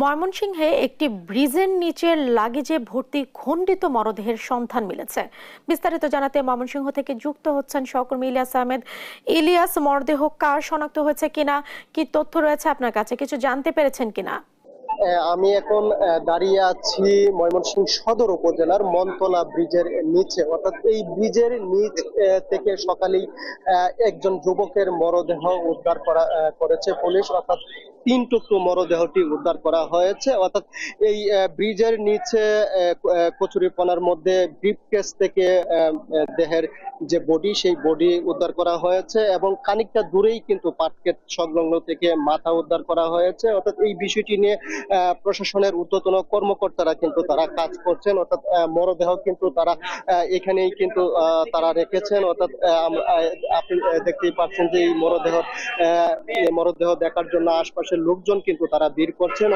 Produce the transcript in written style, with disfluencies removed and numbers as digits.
ময়মনসিংহে একটি ব্রিজের নিচে লাগেজে ভর্তি খণ্ডিত মরদেহের সন্ধান মিলেছে। বিস্তারিত জানাতে ময়মনসিংহ থেকে যুক্ত হচ্ছেন সহকর্মী ইলিয়াস আহমেদ। ইলিয়াস, মরদেহ কার শনাক্ত হয়েছে কিনা, কি তথ্য রয়েছে আপনার কাছে, কিছু জানতে পেরেছেন কিনা? আমি এখন দাঁড়িয়ে আছি ময়মনসিংহ সদর উপজেলার মনতলা ব্রিজের নিচে, অর্থাৎ এই ব্রিজের নিচ থেকে সকালেই একজন যুবকের মরদেহ উদ্ধার করেছে পুলিশ, অর্থাৎ 3 টুকরো মরদেহটি উদ্ধার করা হয়েছে। অর্থাৎ এই ব্রিজের নিচে কচুরিপানার মধ্যে ব্রিফকেস থেকে দেহের যে বডি, সেই বডি উদ্ধার করা হয়েছে এবং খানিকটা দূরেই কিন্তু পাটকেট সংলগ্ন থেকে মাথা উদ্ধার করা হয়েছে। অর্থাৎ এই বিষয়টি নিয়ে প্রশাসনের ঊর্ধ্বতন কর্মকর্তারা কিন্তু তারা কাজ করছেন। অর্থাৎ মরদেহ কিন্তু তারা এখানেই কিন্তু তারা রেখেছেন। অর্থাৎ আপনি দেখতেই পাচ্ছেন যে এই মরদেহ দেখার জন্য আশপাশের লোকজন কিন্তু তারা ভিড় করছেন।